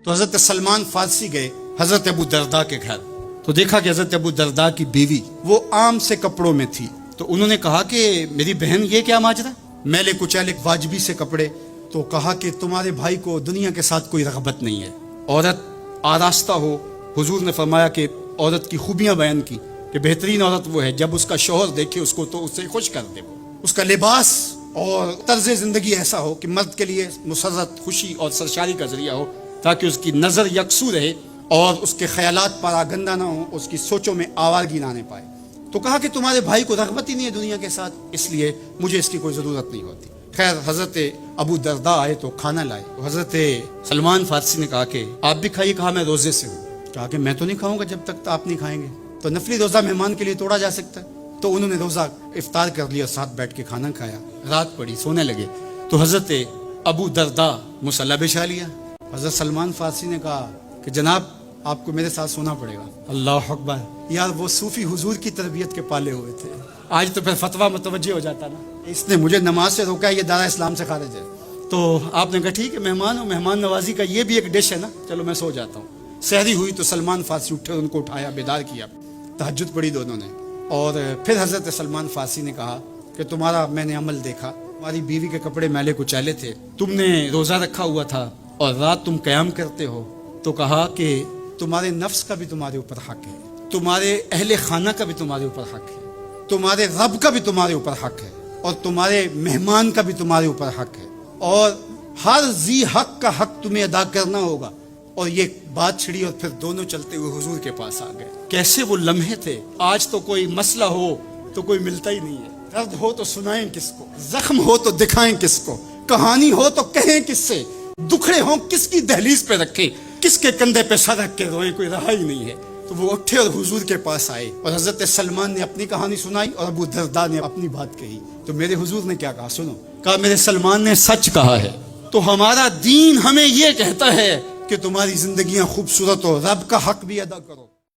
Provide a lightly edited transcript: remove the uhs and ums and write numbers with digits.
تو حضرت سلمان فارسی گئے حضرت ابو درداء کے گھر، تو دیکھا کہ حضرت ابو درداء کی بیوی وہ عام سے کپڑوں میں تھی. تو انہوں نے کہا کہ میری بہن یہ کیا ماجرا، میلے کچیلے واجبی سے کپڑے. تو کہا کہ تمہارے بھائی کو دنیا کے ساتھ کوئی رغبت نہیں ہے، عورت آراستہ ہو. حضور نے فرمایا کہ عورت کی خوبیاں بیان کی کہ بہترین عورت وہ ہے جب اس کا شوہر دیکھے اس کو تو اسے خوش کر دے، اس کا لباس اور طرز زندگی ایسا ہو کہ مرد کے لیے مسرت، خوشی اور سرشاری کا ذریعہ ہو، تاکہ اس کی نظر یکسو رہے اور اس کے خیالات پراگندہ نہ ہوں، اس کی سوچوں میں آوارگی نہ آنے پائے. تو کہا کہ تمہارے بھائی کو رغبت ہی نہیں ہے دنیا کے ساتھ، اس لیے مجھے اس کی کوئی ضرورت نہیں ہوتی. خیر حضرت ابو درداء آئے تو کھانا لائے. تو حضرت سلمان فارسی نے کہا کہ آپ بھی کھائیے. کہا میں روزے سے ہوں. کہا کہ میں تو نہیں کھاؤں گا جب تک آپ نہیں کھائیں گے. تو نفلی روزہ مہمان کے لیے توڑا جا سکتا ہے. تو انہوں نے روزہ افطار کر لیا، ساتھ بیٹھ کے کھانا کھایا. رات پڑی، سونے لگے. تو حضرت ابو درداء مصلی بچھا لیا. حضرت سلمان فارسی نے کہا کہ جناب آپ کو میرے ساتھ سونا پڑے گا. اللہ اکبر. یار وہ صوفی حضور کی تربیت کے پالے ہوئے تھے. آج تو پھر فتویٰ متوجہ ہو جاتا نا، اس نے مجھے نماز سے روکا ہے، یہ دارا اسلام سے خارج ہے. تو آپ نے کہا ٹھیک ہے، مہمان ہو، مہمان نوازی کا یہ بھی ایک ڈش ہے نا، چلو میں سو جاتا ہوں. سحری ہوئی تو سلمان فارسی اٹھے، ان کو اٹھایا، بیدار کیا، تہجد پڑھی دونوں نے. اور پھر حضرت سلمان فارسی نے کہا کہ تمہارا میں نے عمل دیکھا، تمہاری بیوی کے کپڑے میلے کچیلے تھے، تم نے روزہ رکھا ہوا تھا اور رات تم قیام کرتے ہو. تو کہا کہ تمہارے نفس کا بھی تمہارے اوپر حق ہے، تمہارے اہل خانہ کا بھی تمہارے اوپر حق ہے، تمہارے رب کا بھی تمہارے اوپر حق ہے، اور تمہارے مہمان کا بھی تمہارے اوپر حق ہے، اور ہر ذی حق کا حق تمہیں ادا کرنا ہوگا. اور یہ بات چھڑی اور پھر دونوں چلتے ہوئے حضور کے پاس آ گئے. کیسے وہ لمحے تھے. آج تو کوئی مسئلہ ہو تو کوئی ملتا ہی نہیں ہے، درد ہو تو سنائیں کس کو، زخم ہو تو دکھائیں کس کو، کہانی ہو تو کہیں کس سے، دکھڑے ہوں کس کی دہلیز پہ رکھیں، کس کے کندھے پہ سر رکھ کے روئیں، کوئی رہا ہی نہیں ہے. تو وہ اٹھے اور حضور کے پاس آئے اور حضرت سلمان نے اپنی کہانی سنائی اور ابو درداء نے اپنی بات کہی. تو میرے حضور نے کیا کہا سنو. کہا میرے سلمان نے سچ کہا ہے. تو ہمارا دین ہمیں یہ کہتا ہے کہ تمہاری زندگیاں خوبصورت ہو، رب کا حق بھی ادا کرو.